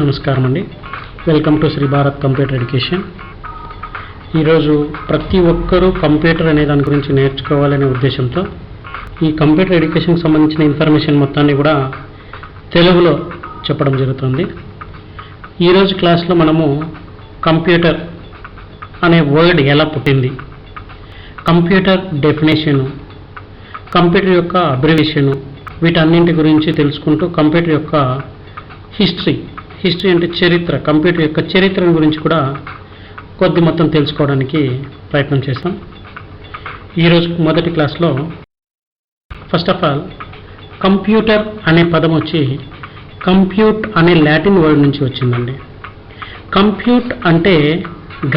నమస్కారం అండి. Welcome to Sri Bharat computer education. ఈరోజు ప్రతి ఒక్కరూ కంప్యూటర్ అనే దాని గురించి నేర్చుకోవాలనే ఉద్దేశంతో ఈ కంప్యూటర్ ఎడ్యుకేషన్కి సంబంధించిన ఇన్ఫర్మేషన్ మొత్తాన్ని కూడా తెలుగులో చెప్పడం జరుగుతుంది. ఈరోజు క్లాస్లో మనము కంప్యూటర్ అనే వర్డ్ ఎలా పుట్టింది, కంప్యూటర్ డెఫినేషను, కంప్యూటర్ యొక్క అబ్రివేషను, వీటన్నింటి గురించి తెలుసుకుంటూ కంప్యూటర్ యొక్క హిస్టరీ అంటే చరిత్ర, కంప్యూటర్ యొక్క చరిత్ర గురించి కూడా కొద్ది మొత్తం తెలుసుకోవడానికి ప్రయత్నం చేస్తాం. ఈరోజు మొదటి క్లాస్లో ఫస్ట్ ఆఫ్ ఆల్ కంప్యూటర్ అనే పదం వచ్చి కంప్యూట్ అనే లాటిన్ వర్డ్ నుంచి వచ్చిందండి. కంప్యూట్ అంటే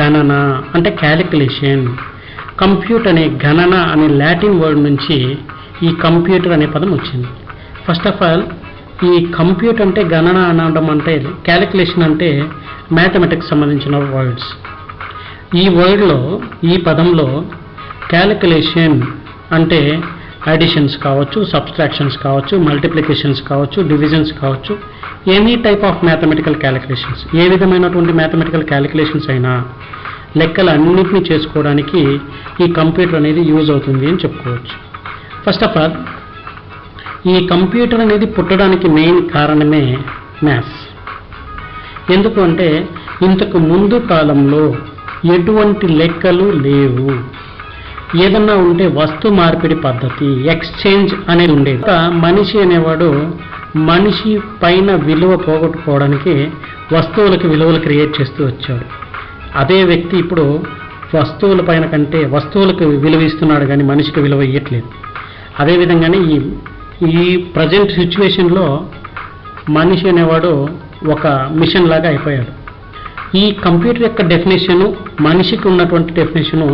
గణన, అంటే క్యాలిక్యులేషన్. కంప్యూట్ అనే గణన అనే లాటిన్ వర్డ్ నుంచి ఈ కంప్యూటర్ అనే పదం వచ్చింది. ఫస్ట్ ఆఫ్ ఆల్ ఈ కంప్యూట్ అంటే గణన అనడం, అంటే క్యాలిక్యులేషన్ అంటే మ్యాథమెటిక్స్ సంబంధించిన వర్డ్స్. ఈ వర్డ్లో, ఈ పదంలో క్యాలిక్యులేషన్ అంటే అడిషన్స్ కావచ్చు, సబ్స్ట్రాక్షన్స్ కావచ్చు, మల్టిప్లికేషన్స్ కావచ్చు, డివిజన్స్ కావచ్చు, any type of mathematical calculations, ఏ విధమైనటువంటి మ్యాథమెటికల్ క్యాలిక్యులేషన్స్ అయినా లెక్కలు అన్నింటినీ చేసుకోవడానికి ఈ కంప్యూటర్ అనేది యూజ్ అవుతుంది అని చెప్పుకోవచ్చు. ఫస్ట్ ఆఫ్ ఆల్ ఈ కంప్యూటర్ అనేది పుట్టడానికి మెయిన్ కారణమే మ్యాథ్స్. ఎందుకు అంటే ఇంతకు ముందు కాలంలో ఎటువంటి లెక్కలు లేవు. ఏదన్నా ఉంటే వస్తు మార్పిడి పద్ధతి, ఎక్స్చేంజ్ అనేది ఉండేది. మనిషి అనేవాడు మనిషి పైన విలువ పోగొట్టుకోవడానికి వస్తువులకి విలువలు క్రియేట్ చేస్తూ వచ్చాడు. అదే వ్యక్తి ఇప్పుడు వస్తువుల పైన కంటే వస్తువులకు విలువ ఇస్తున్నాడు కానీ మనిషికి విలువ ఇవ్వట్లేదు. అదేవిధంగానే ఈ ప్రజెంట్ సిచ్యువేషన్లో మనిషి అనేవాడు ఒక మిషన్ లాగా అయిపోయాడు. ఈ కంప్యూటర్ యొక్క డెఫినేషను, మనిషికి ఉన్నటువంటి డెఫినేషను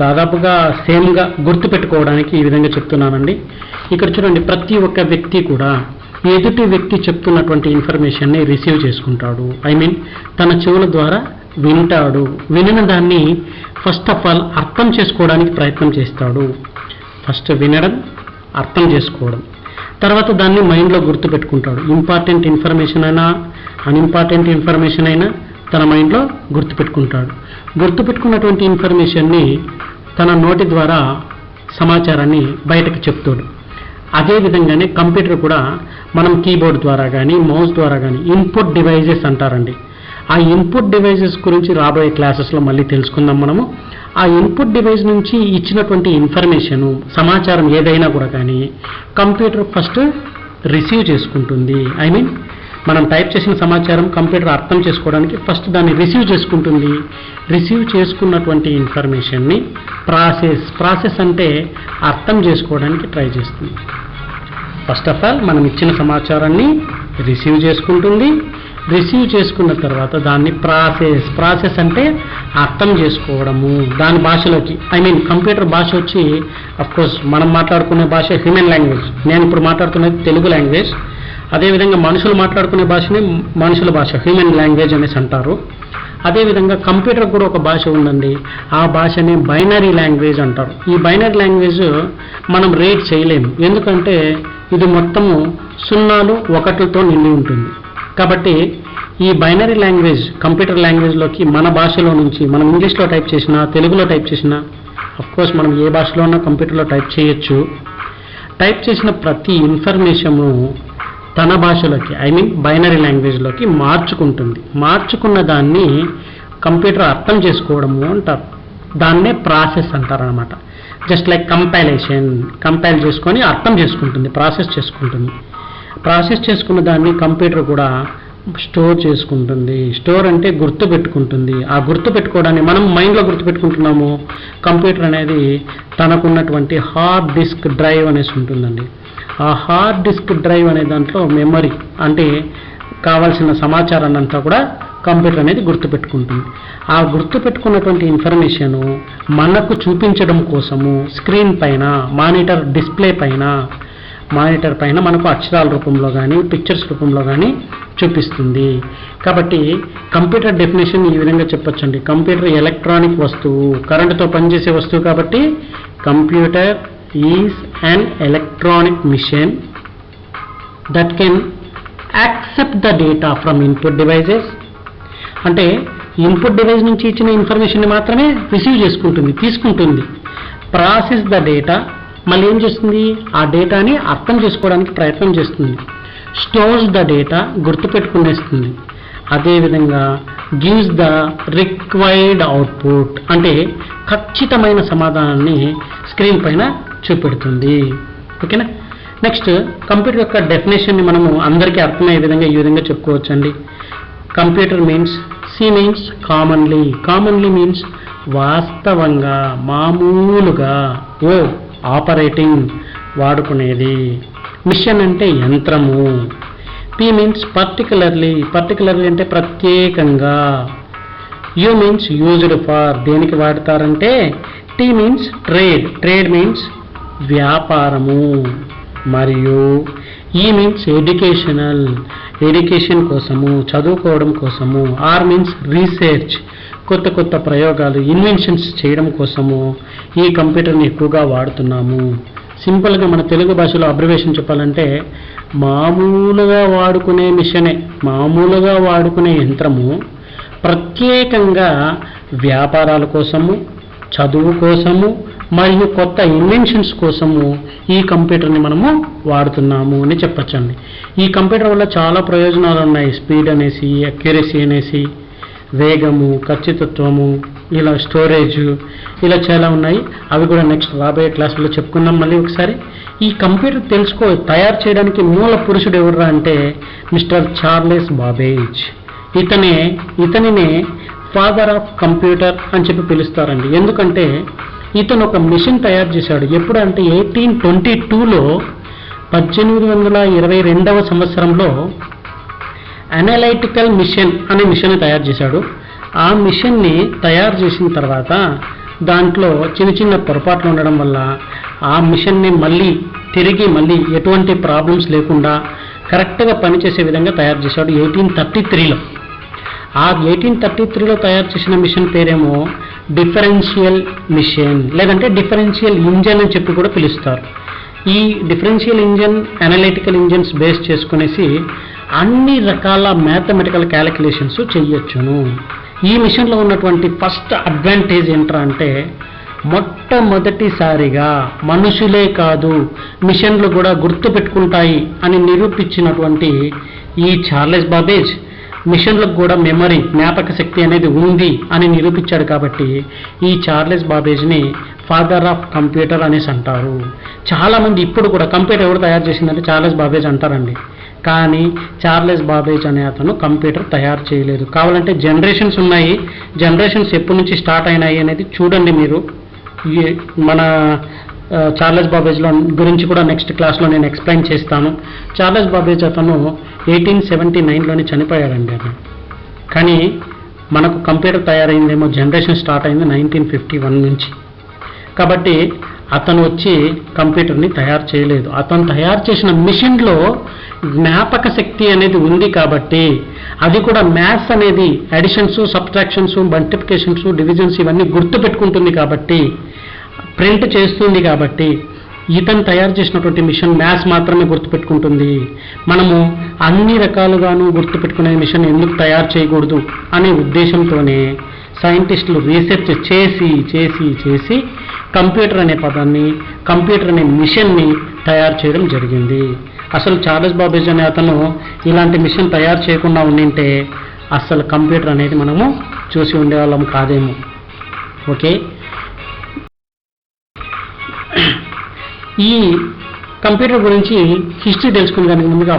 దాదాపుగా సేమ్గా గుర్తుపెట్టుకోవడానికి ఈ విధంగా చెప్తున్నానండి. ఇక్కడ చూడండి, ప్రతి ఒక్క వ్యక్తి కూడా ఎదుటి వ్యక్తి చెప్తున్నటువంటి ఇన్ఫర్మేషన్ని రిసీవ్ చేసుకుంటాడు. తన చెవుల ద్వారా వింటాడు. వినిన దాన్ని ఫస్ట్ ఆఫ్ ఆల్ అర్థం చేసుకోవడానికి ప్రయత్నం చేస్తాడు. ఫస్ట్ వినడం, అర్థం చేసుకోవడం, తర్వాత దాన్ని మైండ్లో గుర్తుపెట్టుకుంటాడు. ఇంపార్టెంట్ ఇన్ఫర్మేషన్ అయినా అన్ఇంపార్టెంట్ ఇన్ఫర్మేషన్ అయినా తన మైండ్లో గుర్తుపెట్టుకుంటాడు. గుర్తుపెట్టుకున్నటువంటి ఇన్ఫర్మేషన్ని తన నోటి ద్వారా సమాచారాన్ని బయటకు చెప్తాడు. అదేవిధంగానే కంప్యూటర్ కూడా మనం కీబోర్డ్ ద్వారా కానీ మౌస్ ద్వారా కానీ ఇన్పుట్ డివైజెస్ అంటారండి. ఆ ఇన్పుట్ డివైజెస్ గురించి రాబోయే క్లాసెస్లో మళ్ళీ తెలుసుకుందాం మనము. ఆ ఇన్పుట్ డివైస్ నుంచి ఇచ్చినటువంటి ఇన్ఫర్మేషను, సమాచారం ఏదైనా కూడా కానీ కంప్యూటర్ ఫస్ట్ రిసీవ్ చేసుకుంటుంది. మనం టైప్ చేసిన సమాచారం కంప్యూటర్ అర్థం చేసుకోవడానికి ఫస్ట్ దాన్ని రిసీవ్ చేసుకుంటుంది. రిసీవ్ చేసుకున్నటువంటి ఇన్ఫర్మేషన్ని ప్రాసెస్ అంటే అర్థం చేసుకోవడానికి ట్రై చేస్తుంది. ఫస్ట్ ఆఫ్ ఆల్ మనం ఇచ్చిన సమాచారాన్ని రిసీవ్ చేసుకుంటుంది. రిసీవ్ చేసుకున్న తర్వాత దాన్ని ప్రాసెస్ అంటే అర్థం చేసుకోవడము, దాని భాషలోకి. కంప్యూటర్ భాష వచ్చి అఫ్కోర్స్ మనం మాట్లాడుకునే భాష హ్యూమన్ లాంగ్వేజ్. నేను ఇప్పుడు మాట్లాడుతున్నది తెలుగు లాంగ్వేజ్. అదేవిధంగా మనుషులు మాట్లాడుకునే భాషని మనుషుల భాష, హ్యూమన్ లాంగ్వేజ్ అనేసి అంటారు. అదేవిధంగా కంప్యూటర్ కూడా ఒక భాష ఉందండి. ఆ భాషని బైనరీ లాంగ్వేజ్ అంటారు. ఈ బైనరీ లాంగ్వేజ్ మనం రీడ్ చేయలేము, ఎందుకంటే ఇది మొత్తము 0, 1తో నిండి ఉంటుంది. కాబట్టి ఈ బైనరీ లాంగ్వేజ్ కంప్యూటర్ లాంగ్వేజ్లోకి మన భాషలో నుంచి మనం ఇంగ్లీష్లో టైప్ చేసినా, తెలుగులో టైప్ చేసినా, అఫ్కోర్స్ మనం ఏ భాషలో ఉన్నా కంప్యూటర్లో టైప్ చేయొచ్చు. టైప్ చేసిన ప్రతి ఇన్ఫర్మేషను తన భాషలోకి, బైనరీ లాంగ్వేజ్లోకి మార్చుకుంటుంది. మార్చుకున్న దాన్ని కంప్యూటర్ అర్థం చేసుకోవడము అంటారు. దాన్నే ప్రాసెస్ అంటారనమాట. జస్ట్ లైక్ కంపైల్ చేసుకొని అర్థం చేసుకుంటుంది, ప్రాసెస్ చేసుకుంటుంది. ప్రాసెస్ చేసుకున్న దాన్ని కంప్యూటర్ కూడా స్టోర్ చేసుకుంటుంది. స్టోర్ అంటే గుర్తుపెట్టుకుంటుంది. ఆ గుర్తుపెట్టుకోవడాన్ని మనం మైండ్లో గుర్తుపెట్టుకుంటున్నాము. కంప్యూటర్ అనేది తనకున్నటువంటి హార్డ్ డిస్క్ డ్రైవ్ అనేసి ఉంటుందండి. ఆ హార్డ్ డిస్క్ డ్రైవ్ అనే దాంట్లో మెమరీ అంటే కావాల్సిన సమాచారాన్ని అంతా కూడా కంప్యూటర్ అనేది గుర్తుపెట్టుకుంటుంది. ఆ గుర్తుపెట్టుకున్నటువంటి ఇన్ఫర్మేషను మనకు చూపించడం కోసము స్క్రీన్ పైన, మానిటర్ పైన మనకు అక్షరాల రూపంలో కానీ పిక్చర్స్ రూపంలో కానీ చూపిస్తుంది. కాబట్టి కంప్యూటర్ డెఫినేషన్ ఈ విధంగా చెప్పొచ్చండి. కంప్యూటర్ ఎలక్ట్రానిక్ వస్తువు, కరెంటుతో పనిచేసే వస్తువు. కాబట్టి computer is an electronic machine that can accept the data from input devices, అంటే ఇన్పుట్ డివైస్ నుంచి ఇచ్చిన ఇన్ఫర్మేషన్ని మాత్రమే రిసీవ్ చేసుకుంటుంది, తీసుకుంటుంది. ప్రాసెస్ ద డేటా, మళ్ళీ ఏం చేస్తుంది, ఆ డేటాని అర్థం చేసుకోవడానికి ప్రయత్నం చేస్తుంది. స్టోర్స్ ద డేటా, గుర్తుపెట్టుకునేస్తుంది. అదేవిధంగా గివ్స్ ద రిక్వైర్డ్ అవుట్పుట్, అంటే ఖచ్చితమైన సమాధానాన్ని స్క్రీన్ పైన చూపెడుతుంది. ఓకేనా. నెక్స్ట్ కంప్యూటర్ యొక్క డెఫినేషన్ని మనము అందరికీ అర్థమయ్యే విధంగా ఈ విధంగా చెప్పుకోవచ్చండి. Computer means, C means commonly, commonly means వాస్తవంగా, మామూలుగా, ఓ ఆపరేటింగ్ వాడుకునేది. మిషన్ అంటే యంత్రము. పి మీన్స్ పర్టికులర్లీ, పర్టికులర్లీ అంటే ప్రత్యేకంగా. యు మీన్స్ యూజ్డ్ ఫార్, దేనికి వాడతారంటే. T means trade, trade means వ్యాపారము. మరియు ఈ మీన్స్ ఎడ్యుకేషనల్, ఎడ్యుకేషన్ కోసము, చదువుకోవడం కోసము. ఆర్ మీన్స్ రీసెర్చ్, కొత్త కొత్త ప్రయోగాలు, ఇన్వెన్షన్స్ చేయడం కోసము ఈ కంప్యూటర్ని ఎక్కువగా వాడుతున్నాము. సింపుల్గా మన తెలుగు భాషలో అబ్రివేషన్ చెప్పాలంటే మామూలుగా వాడుకునే మిషనే, మామూలుగా వాడుకునే యంత్రము ప్రత్యేకంగా వ్యాపారాల కోసము, చదువు కోసము మరియు కొత్త ఇన్వెన్షన్స్ కోసము ఈ కంప్యూటర్ని మనము వాడుతున్నాము అని చెప్పచ్చండి. ఈ కంప్యూటర్ వల్ల చాలా ప్రయోజనాలు ఉన్నాయి. స్పీడ్ అనేసి, అక్యురసీ అనేసి, వేగము, ఖచ్చితత్వము, ఇలా స్టోరేజ్, ఇలా చాలా ఉన్నాయి. అవి కూడా నెక్స్ట్ రాబోయే క్లాసులో చెప్పుకుందాం మళ్ళీ ఒకసారి. ఈ కంప్యూటర్ తయారు చేయడానికి మూల పురుషుడు ఎవరు అంటే మిస్టర్ చార్లెస్ బాబేజ్. ఇతనినే ఫాదర్ ఆఫ్ కంప్యూటర్ అని చెప్పి పిలుస్తారండి. ఎందుకంటే ఇతను ఒక మిషన్ తయారు చేశాడు. ఎప్పుడు అంటే 1822లో 1822వ సంవత్సరంలో అనలైటికల్ మిషన్ అనే మిషన్ తయారు చేశాడు. ఆ మిషన్ని తయారు చేసిన తర్వాత దాంట్లో చిన్న చిన్న పొరపాట్లు ఉండడం వల్ల ఆ మిషన్ని తిరిగి ఎటువంటి ప్రాబ్లమ్స్ లేకుండా కరెక్ట్గా పనిచేసే విధంగా తయారు చేశాడు 1833లో. ఆ 1833లో తయారు చేసిన మిషన్ పేరేమో డిఫరెన్షియల్ మిషన్, లేదంటే డిఫరెన్షియల్ ఇంజన్ అని చెప్పి కూడా పిలుస్తారు. ఈ differential engine, analytical engines base చేసుకునేసి అన్ని రకాల మ్యాథమెటికల్ క్యాలిక్యులేషన్స్ చెయ్యొచ్చును. ఈ మిషన్లో ఉన్నటువంటి ఫస్ట్ అడ్వాంటేజ్ ఏంట్రా అంటే మొట్టమొదటిసారిగా మనుషులే కాదు మిషన్లు కూడా గుర్తుపెట్టుకుంటాయి అని నిరూపించినటువంటి ఈ చార్లెస్ బాబేజ్ మిషన్లకు కూడా మెమరీ, జ్ఞాపక శక్తి అనేది ఉంది అని నిరూపించాడు. కాబట్టి ఈ చార్లెస్ బాబేజ్ని ఫాదర్ ఆఫ్ కంప్యూటర్ అనేసి అంటారు. చాలామంది ఇప్పుడు కూడా కంప్యూటర్ ఎవరు తయారు చేసిందంటే చార్లెస్ బాబేజ్ అంటారండి. కానీ చార్లెస్ బాబేజ్ అనే అతను కంప్యూటర్ తయారు చేయలేదు. కావాలంటే జనరేషన్స్ ఉన్నాయి, జనరేషన్స్ ఎప్పటి నుంచి స్టార్ట్ అయినాయి అనేది చూడండి మీరు. మన చార్లెస్ బాబేజ్ గురించి కూడా నెక్స్ట్ క్లాస్లో నేను ఎక్స్ప్లెయిన్ చేస్తాను. చార్లెస్ బాబేజ్ అతను 1879లోనే చనిపోయాడండి అతను. కానీ మనకు కంప్యూటర్ తయారైందేమో, జనరేషన్ స్టార్ట్ అయింది 1951 నుంచి. కాబట్టి అతను వచ్చి కంప్యూటర్ని తయారు చేయలేదు. అతను తయారు చేసిన మిషన్లో జ్ఞాపక శక్తి అనేది ఉంది కాబట్టి, అది కూడా మ్యాథ్స్ అనేది అడిషన్స్, సబ్ట్రాక్షన్స్, మల్టిప్లికేషన్స్, డివిజన్స్ ఇవన్నీ గుర్తుపెట్టుకుంటుంది కాబట్టి, ప్రింట్ చేస్తుంది కాబట్టి ఇతను తయారు చేసినటువంటి మిషన్ మ్యాథ్స్ మాత్రమే గుర్తుపెట్టుకుంటుంది. మనము అన్ని రకాలుగాను గుర్తుపెట్టుకునే మిషన్ ఎందుకు తయారు చేయకూడదు అనే ఉద్దేశంతోనే సైంటిస్టులు రీసెర్చ్ చేసి కంప్యూటర్ అనే పదాన్ని, కంప్యూటర్ అనే మిషన్ని తయారు చేయడం జరిగింది. అసలు చార్లెస్ బాబేజ్ అనే అతను ఇలాంటి మిషన్ తయారు చేయకుండా ఉండింటే అసలు కంప్యూటర్ అనేది మనము చూసి ఉండేవాళ్ళం కాదేమో. ఓకే, ఈ కంప్యూటర్ గురించి హిస్టరీ తెలుసుకునే దానికి ముందుగా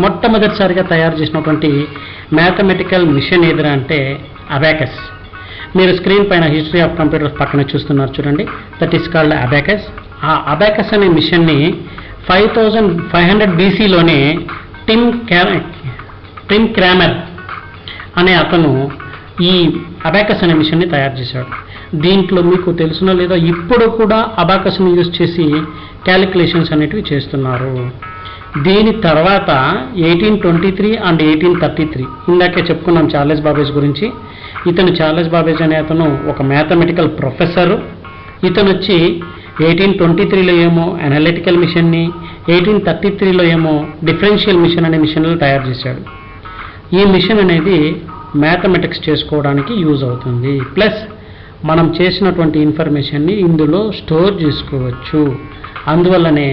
మొట్టమొదటిసారిగా తయారు చేసినటువంటి మ్యాథమెటికల్ మిషన్ ఏదిరా అంటే అబాకస్. మీరు స్క్రీన్ పైన హిస్టరీ ఆఫ్ కంప్యూటర్స్ పక్కన చూస్తున్నారు చూడండి, దట్ ఈస్ కాల్డ్ అబాకస్. ఆ అబాకస్ అనే మిషన్ని 5500 BCలోనే టిమ్ క్రామర్ అనే అతను ఈ అబాకస్ అనే మిషన్ని తయారు చేశాడు. దీంట్లో మీకు తెలుసునో లేదో ఇప్పుడు కూడా అబాకస్ని యూజ్ చేసి క్యాలిక్యులేషన్స్ అనేటివి చేస్తున్నారు. దీని తర్వాత 1823 అండ్ 1833 ఇందాకే చెప్పుకున్నాం చార్లెస్ బాబేజ్ గురించి. ఇతను చార్లెస్ బాబేజ్ అనే అతను ఒక మ్యాథమెటికల్ ప్రొఫెసరు. ఇతను వచ్చి 1823లో ఏమో అనలిటికల్ మిషన్ని, 1833లో ఏమో డిఫరెన్షియల్ మిషన్ అనే మిషన్లు తయారు చేశాడు. ఈ మిషన్ అనేది మ్యాథమెటిక్స్ చేసుకోవడానికి యూజ్ అవుతుంది. ప్లస్ మనం చేసినటువంటి ఇన్ఫర్మేషన్ని ఇందులో స్టోర్ చేసుకోవచ్చు. అందువల్లనే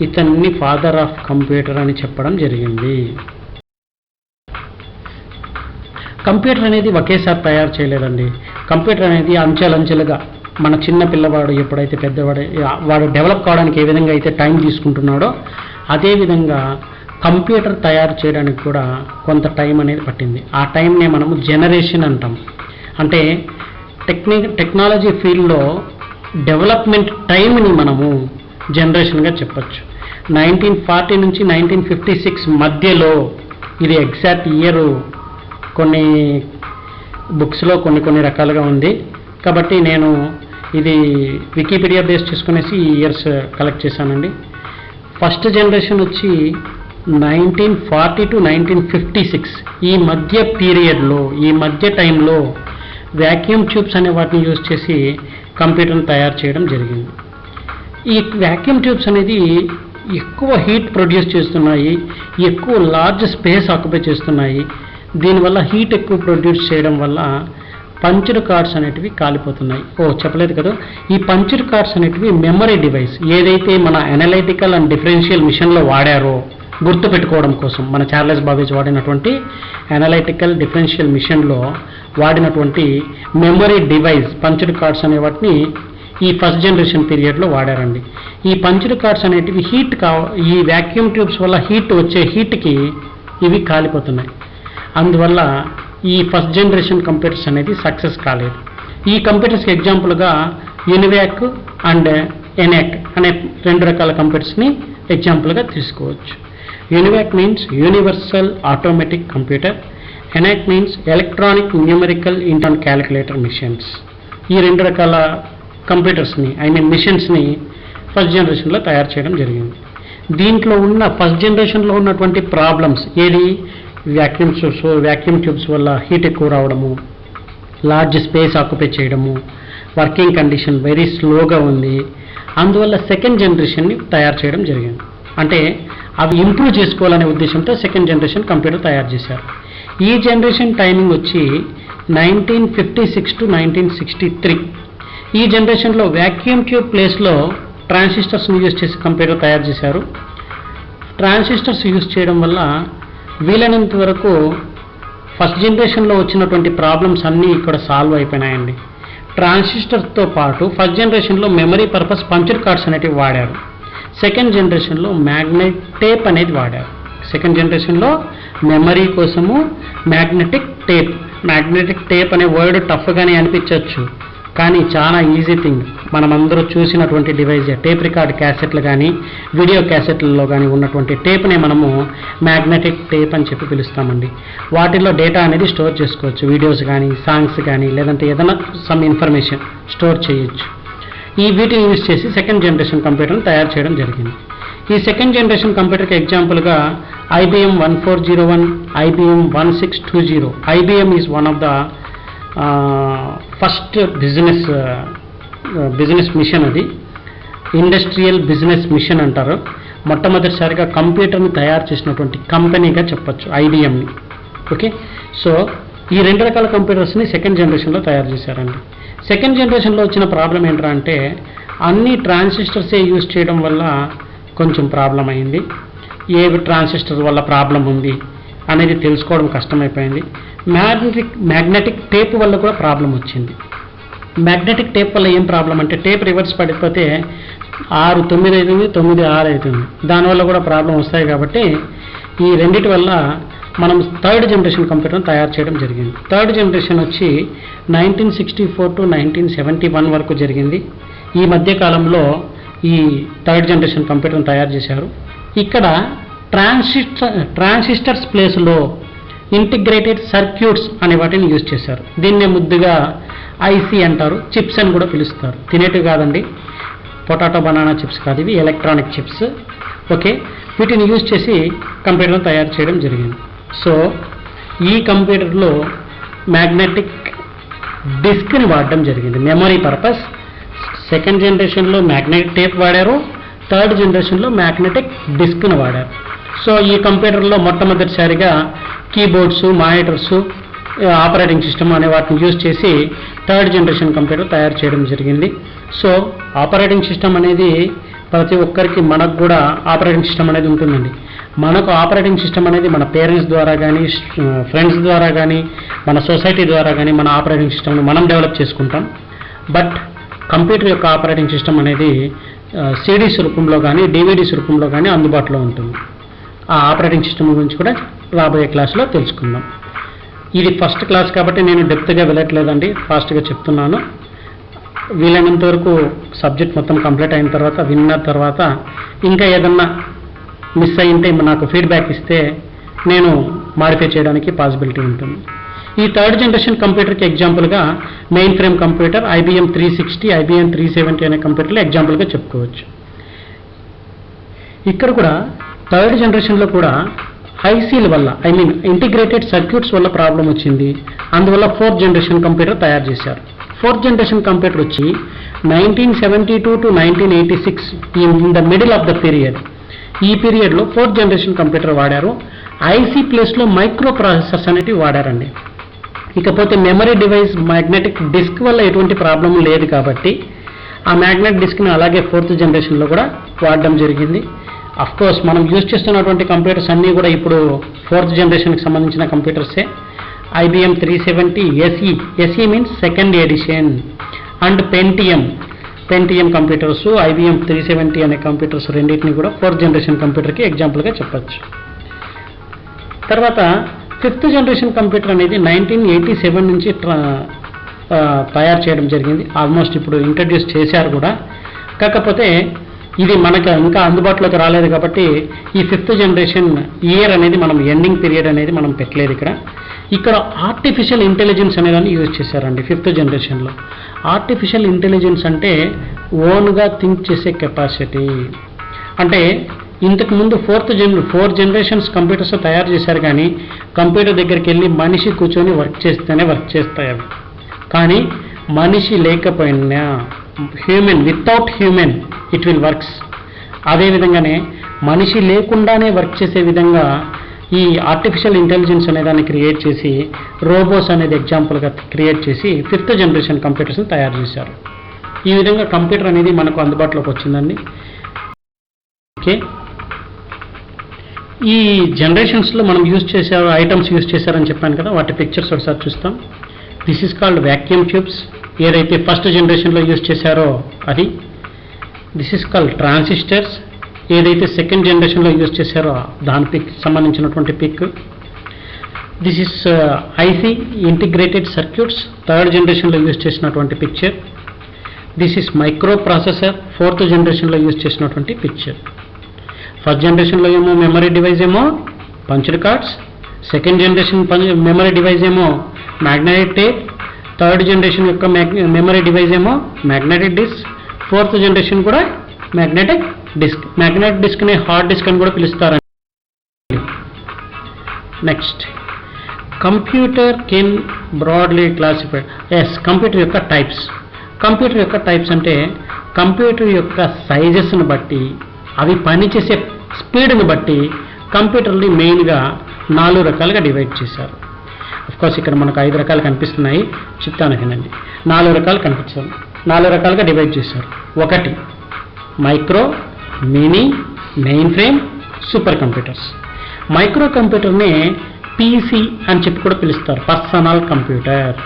ఇతన్ని ఫాదర్ ఆఫ్ కంప్యూటర్ అని చెప్పడం జరిగింది. కంప్యూటర్ అనేది ఒకేసారి తయారు చేయలేదండి. కంప్యూటర్ అనేది అంచెలంచెలుగా మన చిన్న పిల్లవాడు ఎప్పుడైతే వాడు డెవలప్ కావడానికి ఏ విధంగా అయితే టైం తీసుకుంటున్నాడో అదేవిధంగా కంప్యూటర్ తయారు చేయడానికి కూడా కొంత టైం అనేది పట్టింది. ఆ టైంనే మనము జనరేషన్ అంటాం. అంటే టెక్నాలజీ ఫీల్డ్లో డెవలప్మెంట్ టైంని మనము జనరేషన్గా చెప్పచ్చు. 1940 నుంచి 1956 మధ్యలో, ఇది ఎగ్జాక్ట్ ఇయర్ కొన్ని బుక్స్లో కొన్ని రకాలుగా ఉంది కాబట్టి నేను ఇది వికీపీడియా బేస్ చేసుకునేసి ఈ ఇయర్స్ కలెక్ట్ చేశానండి. ఫస్ట్ జనరేషన్ వచ్చి 1940 to 1956 ఈ మధ్య పీరియడ్లో, ఈ మధ్య టైంలో వ్యాక్యూమ్ ట్యూబ్స్ అనే వాటిని యూజ్ చేసి కంప్యూటర్ని తయారు చేయడం జరిగింది. ఈ వ్యాక్యూమ్ ట్యూబ్స్ అనేది ఎక్కువ హీట్ ప్రొడ్యూస్ చేస్తున్నాయి, ఎక్కువ లార్జ్ స్పేస్ ఆక్యుపై చేస్తున్నాయి. దీనివల్ల హీట్ ఎక్కువ ప్రొడ్యూస్ చేయడం వల్ల పంచ్డ్ కార్డ్స్ అనేటివి కాలిపోతున్నాయి. చెప్పలేదు కదా, ఈ పంచ్డ్ కార్డ్స్ అనేటివి మెమరీ డివైస్ ఏదైతే మన అనలైటికల్ అండ్ డిఫరెన్షియల్ మిషన్లో వాడారో గుర్తుపెట్టుకోవడం కోసం మన చార్లెస్ బాబేజ్ వాడినటువంటి అనలైటికల్ డిఫరెన్షియల్ మిషన్లో వాడినటువంటి మెమరీ డివైస్ పంచ్డ్ కార్డ్స్ అనే వాటిని ఈ ఫస్ట్ జనరేషన్ పీరియడ్లో వాడారండి. ఈ పంచ్డ్ కార్డ్స్ అనేటివి ఈ వ్యాక్యూమ్ ట్యూబ్స్ వల్ల వచ్చే హీట్కి ఇవి కాలిపోతున్నాయి. అందువల్ల ఈ ఫస్ట్ జనరేషన్ కంప్యూటర్స్ అనేది సక్సెస్ కాలేదు. ఈ కంప్యూటర్స్కి ఎగ్జాంపుల్గా యూనివాక్ అండ్ ఎనాక్ అనే 2 రకాల కంప్యూటర్స్ని ఎగ్జాంపుల్గా తీసుకోవచ్చు. UNIVAC means universal automatic computer, ENIAC means electronic numerical intern calculator machines. ఈ 2 రకాల కంప్యూటర్స్ని మిషన్స్ని ఫస్ట్ జనరేషన్లో తయారు చేయడం జరిగింది. దీంట్లో ఉన్న ఫస్ట్ జనరేషన్లో ఉన్నటువంటి ప్రాబ్లమ్స్ ఏది, వ్యాక్యూమ్ ట్యూబ్స్ వల్ల హీట్ ఎక్కువ రావడము, లార్జ్ స్పేస్ ఆక్యుపై చేయడము, వర్కింగ్ కండిషన్ వెరీ స్లోగా ఉంది. అందువల్ల సెకండ్ జనరేషన్ని తయారు చేయడం జరిగింది. అంటే అవి ఇంప్రూవ్ చేసుకోవాలనే ఉద్దేశంతో సెకండ్ జనరేషన్ కంప్యూటర్ తయారు చేశారు. ఈ జనరేషన్ టైమింగ్ వచ్చి 1956 to 1963. ఈ జనరేషన్లో వ్యాక్యూమ్ ట్యూబ్ ప్లేస్లో ట్రాన్సిస్టర్స్ని యూజ్ చేసి కంప్యూటర్ తయారు చేశారు. ట్రాన్సిస్టర్స్ యూజ్ చేయడం వల్ల వీలైనంత వరకు ఫస్ట్ జనరేషన్లో వచ్చినటువంటి ప్రాబ్లమ్స్ అన్నీ ఇక్కడ సాల్వ్ అయిపోయినాయండి. ట్రాన్సిస్టర్తో పాటు ఫస్ట్ జనరేషన్లో మెమరీ పర్పస్ పంచ్డ్ కార్డ్స్ అనేటివి వాడారు. సెకండ్ జనరేషన్లో మ్యాగ్నెట్ టేప్ అనేది వాడారు. సెకండ్ జనరేషన్లో మెమరీ కోసము మ్యాగ్నెటిక్ టేప్ అనే వర్డ్ టఫ్గానే అనిపించవచ్చు, కానీ చాలా ఈజీ థింగ్. మనమందరూ చూసినటువంటి డివైజ్ టేప్ రికార్డ్ క్యాసెట్లు కానీ వీడియో క్యాసెట్లలో కానీ ఉన్నటువంటి టేప్నే మనము మ్యాగ్నెటిక్ టేప్ అని చెప్పి పిలుస్తామండి. వాటిల్లో డేటా అనేది స్టోర్ చేసుకోవచ్చు, వీడియోస్ కానీ సాంగ్స్ కానీ లేదంటే ఏదైనా సమ్ ఇన్ఫర్మేషన్ స్టోర్ చేయొచ్చు. వీటిని యూజ్ చేసి సెకండ్ జనరేషన్ కంప్యూటర్ని తయారు చేయడం జరిగింది. ఈ సెకండ్ జనరేషన్ కంప్యూటర్కి ఎగ్జాంపుల్గా IBM 1401, IBM 1620. IBM is one of the first business machine. అది ఇండస్ట్రియల్ బిజినెస్ మిషన్ అంటారు. మొట్టమొదటిసారిగా కంప్యూటర్ని తయారు చేసినటువంటి కంపెనీగా చెప్పచ్చు IBMని. ఓకే, సో ఈ 2 రకాల కంప్యూటర్స్ని సెకండ్ జనరేషన్లో తయారు చేశారండి. సెకండ్ జనరేషన్లో వచ్చిన ప్రాబ్లం ఏంటంటే అన్ని ట్రాన్సిస్టర్సే యూజ్ చేయడం వల్ల కొంచెం ప్రాబ్లం అయింది. ఏ ట్రాన్సిస్టర్ వల్ల ప్రాబ్లం ఉంది అనేది తెలుసుకోవడం కష్టమైపోయింది. మ్యాగ్నెటిక్ టేప్ వల్ల కూడా ప్రాబ్లం వచ్చింది. మ్యాగ్నెటిక్ టేప్ వల్ల ఏం ప్రాబ్లం అంటే టేప్ రివర్స్ పడిపోతే 6-9 అవుతుంది, 9-6 అవుతుంది. దానివల్ల కూడా ప్రాబ్లం వస్తాయి. కాబట్టి ఈ రెండిటి వల్ల మనం థర్డ్ జనరేషన్ కంప్యూటర్ని తయారు చేయడం జరిగింది. థర్డ్ జనరేషన్ వచ్చి 1964 to 1971 వరకు జరిగింది. ఈ మధ్యకాలంలో ఈ థర్డ్ జనరేషన్ కంప్యూటర్ని తయారు చేశారు. ఇక్కడ ట్రాన్సిస్టర్స్ ప్లేస్లో ఇంటిగ్రేటెడ్ సర్క్యూట్స్ అనే వాటిని యూజ్ చేశారు. దీన్నే ముద్దుగా IC అంటారు, చిప్స్ అని కూడా పిలుస్తారు. తినేటివి కాదండి, పొటాటో బనానా చిప్స్ కాదు, ఇవి ఎలక్ట్రానిక్ చిప్స్. ఓకే, వీటిని యూజ్ చేసి కంప్యూటర్ని తయారు చేయడం జరిగింది. సో ఈ కంప్యూటర్లో మ్యాగ్నెటిక్ డిస్క్ని వాడడం జరిగింది మెమరీ పర్పస్. సెకండ్ జనరేషన్లో మ్యాగ్నెటిక్ టేప్ వాడారు, థర్డ్ జనరేషన్లో మ్యాగ్నెటిక్ డిస్క్ను వాడారు. సో ఈ కంప్యూటర్లో మొట్టమొదటిసారిగా కీబోర్డ్స్, మానిటర్స్, ఆపరేటింగ్ సిస్టమ్ అనే వాటిని యూజ్ చేసి థర్డ్ జనరేషన్ కంప్యూటర్ తయారు చేయడం జరిగింది. సో ఆపరేటింగ్ సిస్టమ్ అనేది ప్రతి ఒక్కరికి, మనకు కూడా ఆపరేటింగ్ సిస్టమ్ అనేది ఉంటుందండి. మనకు ఆపరేటింగ్ సిస్టమ్ అనేది మన పేరెంట్స్ ద్వారా కానీ, ఫ్రెండ్స్ ద్వారా కానీ, మన సొసైటీ ద్వారా కానీ మన ఆపరేటింగ్ సిస్టమ్ని మనం డెవలప్ చేసుకుంటాం. బట్ కంప్యూటర్ యొక్క ఆపరేటింగ్ సిస్టమ్ అనేది సిడీస్ రూపంలో కానీ, డివిడీస్ రూపంలో కానీ అందుబాటులో ఉంటుంది. ఆ ఆపరేటింగ్ సిస్టమ్ గురించి కూడా రాబోయే క్లాస్లో తెలుసుకుందాం. ఇది ఫస్ట్ క్లాస్ కాబట్టి నేను డెప్త్గా వెళ్ళట్లేదండి, ఫాస్ట్గా చెప్తున్నాను. వీలైనంత వరకు సబ్జెక్ట్ మొత్తం కంప్లీట్ అయిన తర్వాత, విన్న తర్వాత ఇంకా ఏదన్నా మిస్ అయ్యింటే నాకు ఫీడ్బ్యాక్ ఇస్తే నేను మాడిఫై చేయడానికి పాసిబిలిటీ ఉంటుంది. ఈ థర్డ్ జనరేషన్ కంప్యూటర్కి ఎగ్జాంపుల్గా main frame computer, IBM 360, IBM 370 అనే కంప్యూటర్లు ఎగ్జాంపుల్గా చెప్పుకోవచ్చు. ఇక్కడ కూడా థర్డ్ జనరేషన్లో కూడా ఐసీల వల్ల, ఇంటిగ్రేటెడ్ సర్క్యూట్స్ వల్ల ప్రాబ్లం వచ్చింది. అందువల్ల ఫోర్త్ జనరేషన్ కంప్యూటర్ తయారు చేశారు. ఫోర్త్ జనరేషన్ కంప్యూటర్ వచ్చి 1972 to 1986 in the middle of the period. ఈ పీరియడ్లో ఫోర్త్ జనరేషన్ కంప్యూటర్ వాడారు. ఐసీ ప్లేస్లో మైక్రో ప్రాసెసర్స్ అనేవి వాడారండి. ఇకపోతే మెమరీ డివైస్ మ్యాగ్నెటిక్ డిస్క్ వల్ల ఎటువంటి ప్రాబ్లం లేదు కాబట్టి ఆ మ్యాగ్నెటిక్ డిస్క్ని అలాగే ఫోర్త్ జనరేషన్లో కూడా వాడడం జరిగింది. అఫ్ కోర్స్ మనం యూజ్ చేస్తున్నటువంటి కంప్యూటర్స్ అన్నీ కూడా ఇప్పుడు ఫోర్త్ జనరేషన్కి సంబంధించిన కంప్యూటర్సే. IBM 370 SE means second edition, and Pentium computers, IBM 370 అనే కంప్యూటర్స్ రెండింటిని కూడా ఫోర్త్ జనరేషన్ కంప్యూటర్కి ఎగ్జాంపుల్గా చెప్పచ్చు. తర్వాత ఫిఫ్త్ జనరేషన్ కంప్యూటర్ అనేది 1987 నుంచి తయారు చేయడం జరిగింది. ఆల్మోస్ట్ ఇప్పుడు ఇంట్రడ్యూస్ చేశారు కూడా. కాకపోతే ఇది మనకు ఇంకా అందుబాటులోకి రాలేదు కాబట్టి ఈ ఫిఫ్త్ జనరేషన్ ఇయర్ అనేది మనం ఎండింగ్ పీరియడ్ అనేది మనం పెట్టలేదు. ఇక్కడ ఆర్టిఫిషియల్ ఇంటెలిజెన్స్ అనేదాన్ని యూజ్ చేశారండి ఫిఫ్త్ జనరేషన్లో. ఆర్టిఫిషియల్ ఇంటెలిజెన్స్ అంటే ఓన్గా థింక్ చేసే కెపాసిటీ. అంటే ఇంతకుముందు ఫోర్ జనరేషన్స్ కంప్యూటర్స్ తయారు చేశారు, కానీ కంప్యూటర్ దగ్గరికి వెళ్ళి మనిషి కూర్చొని వర్క్ చేస్తేనే వర్క్ చేస్తాయి అవి. కానీ మనిషి లేకపోయినా, without human it will works. అదేవిధంగానే మనిషి లేకుండానే వర్క్ చేసే విధంగా ఈ ఆర్టిఫిషియల్ ఇంటెలిజెన్స్ అనే దాన్ని క్రియేట్ చేసి, రోబోస్ అనేది ఎగ్జాంపుల్గా క్రియేట్ చేసి ఫిఫ్త్ జనరేషన్ కంప్యూటర్స్ని తయారు చేశారు. ఈ విధంగా కంప్యూటర్ అనేది మనకు అందుబాటులోకి వచ్చిందండి. ఓకే, ఈ జనరేషన్స్లో మనం యూజ్ చేశారు, ఐటమ్స్ యూజ్ చేశారని చెప్పాను కదా, వాటి పిక్చర్స్ ఒకసారి చూస్తాం. This is called vacuum tubes. ఏదైతే ఫస్ట్ జనరేషన్లో యూజ్ చేశారో అది. This is called transistors. ఏదైతే సెకండ్ జనరేషన్లో యూజ్ చేశారో దానికి సంబంధించినటువంటి pic. This is IC integrated circuits, third జనరేషన్లో యూజ్ చేసినటువంటి picture. This is micro processor, fourth జనరేషన్లో యూజ్ చేసినటువంటి పిక్చర్. ఫస్ట్ జనరేషన్లో ఏమో మెమరీ డివైస్ ఏమో punched cards, second generation memory device ఏమో మ్యాగ్నెటిక్ టేప్, థర్డ్ జనరేషన్ యొక్క మెమరీ డివైస్ ఏమో మ్యాగ్నెటిక్ డిస్క్, ఫోర్త్ జనరేషన్ కూడా మ్యాగ్నెటిక్ డిస్క్. మ్యాగ్నెటిక్ డిస్క్ని హార్డ్ డిస్క్ అని కూడా పిలుస్తారండి. Next, computer can broadly classified. Computer యొక్క టైప్స్. కంప్యూటర్ యొక్క టైప్స్ అంటే కంప్యూటర్ యొక్క సైజెస్ని బట్టి, అవి పనిచేసే స్పీడ్ని బట్టి కంప్యూటర్ని మెయిన్గా 4 రకాలుగా డివైడ్ చేశారు. అఫ్కోర్స్ ఇక్కడ మనకు 5 రకాలు కనిపిస్తున్నాయి, చెప్తాను వినండి. 4 రకాలు కనిపించారు, 4 రకాలుగా డివైడ్ చేశారు. 1 micro, mini, mainframe, super computers. Micro కంప్యూటర్ని పీసీ అని చెప్పి కూడా పిలుస్తారు, పర్సనల్ కంప్యూటర్.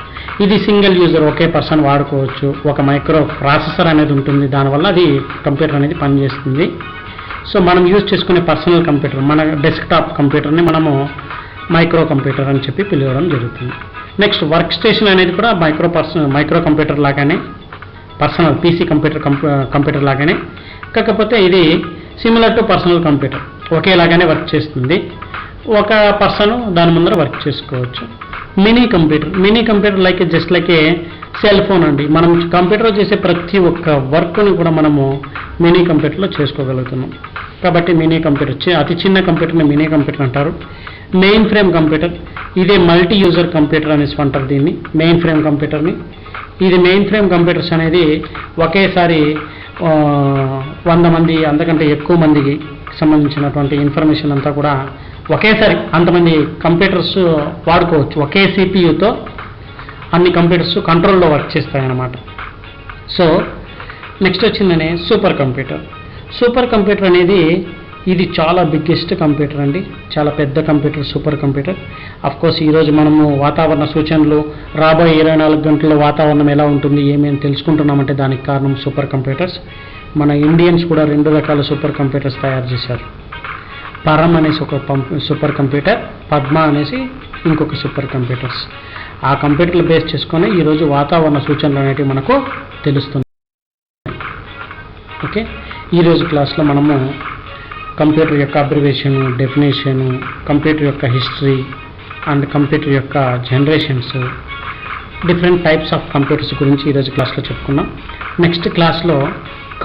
ఇది సింగిల్ యూజర్, ఒకే పర్సన్ వాడుకోవచ్చు. ఒక మైక్రో ప్రాసెసర్ అనేది ఉంటుంది, దానివల్ల అది కంప్యూటర్ అనేది పనిచేస్తుంది. సో మనం యూజ్ చేసుకునే పర్సనల్ కంప్యూటర్, మన డెస్క్టాప్ కంప్యూటర్ని మనము మైక్రో కంప్యూటర్ అని చెప్పి పిలవడం జరుగుతుంది. నెక్స్ట్, వర్క్ స్టేషన్ అనేది కూడా మైక్రో కంప్యూటర్ లాగానే, పర్సనల్ పీసీ కంప్యూటర్ లాగానే, కాకపోతే ఇది సిమిలర్ టు పర్సనల్ కంప్యూటర్, ఒకేలాగానే వర్క్ చేస్తుంది. ఒక పర్సన్ దాని ముందర వర్క్ చేసుకోవచ్చు. Mini computer just like a cell phone అండి. మనం కంప్యూటర్లో చేసే ప్రతి ఒక్క వర్క్ని కూడా మనము మినీ కంప్యూటర్లో చేసుకోగలుగుతున్నాం. కాబట్టి మినీ కంప్యూటర్, అతి చిన్న కంప్యూటర్ని మినీ కంప్యూటర్ అంటారు. మెయిన్ ఫ్రేమ్ కంప్యూటర్, ఇదే మల్టీ యూజర్ కంప్యూటర్ అనేసి అంటారు దీన్ని, మెయిన్ ఫ్రేమ్ కంప్యూటర్ని. ఇది మెయిన్ ఫ్రేమ్ కంప్యూటర్స్ అనేది ఒకేసారి 100 మంది అంతకంటే ఎక్కువ మందికి సంబంధించినటువంటి ఇన్ఫర్మేషన్ అంతా కూడా ఒకేసారి అంతమంది కంప్యూటర్స్ వాడుకోవచ్చు. ఒకే సిపియుతో అన్ని కంప్యూటర్స్ కంట్రోల్లో వర్క్ చేస్తాయన్నమాట. సో నెక్స్ట్ వచ్చిందనే సూపర్ కంప్యూటర్. సూపర్ కంప్యూటర్ అనేది ఇది చాలా బిగ్గెస్ట్ కంప్యూటర్ అండి, చాలా పెద్ద కంప్యూటర్ సూపర్ కంప్యూటర్. కోర్స్ ఈరోజు మనము వాతావరణ సూచనలు, రాబోయే 24 గంటల్లో వాతావరణం ఎలా ఉంటుంది ఏమేమి తెలుసుకుంటున్నామంటే దానికి కారణం సూపర్ కంప్యూటర్స్. మన ఇండియన్స్ కూడా 2 రకాల సూపర్ కంప్యూటర్స్ తయారు చేశారు. పరమ్ అనేసి ఒక సూపర్ కంప్యూటర్, పద్మ అనేసి ఇంకొక సూపర్ కంప్యూటర్స్. ఆ కంప్యూటర్లు బేస్ చేసుకొని ఈరోజు వాతావరణ సూచనలు అనేటివి మనకు తెలుస్తున్నాయి. ఓకే, ఈరోజు క్లాస్లో మనము కంప్యూటర్ యొక్క అబ్రివేషను, డెఫినేషను, కంప్యూటర్ యొక్క హిస్టరీ అండ్ కంప్యూటర్ యొక్క generations, different types of computers గురించి ఈరోజు క్లాస్లో చెప్పుకున్నాం. నెక్స్ట్ క్లాస్లో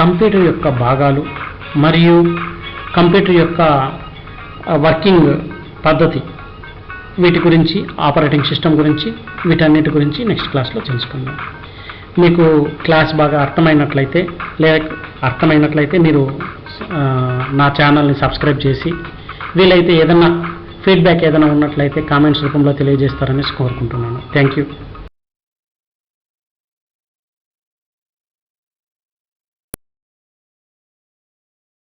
కంప్యూటర్ యొక్క భాగాలు మరియు కంప్యూటర్ యొక్క వర్కింగ్ పద్ధతి, వీటి గురించి, ఆపరేటింగ్ సిస్టమ్ గురించి, వీటన్నిటి గురించి నెక్స్ట్ క్లాస్లో తెలుసుకుందాం. మీకు క్లాస్ బాగా అర్థమైనట్లయితే మీరు నా ఛానల్ని సబ్స్క్రైబ్ చేసి, వీలైతే ఏదైనా ఫీడ్బ్యాక్ ఏదైనా ఉన్నట్లయితే కామెంట్స్ రూపంలో తెలియజేస్తారని కోరుకుంటున్నాను. Thank you.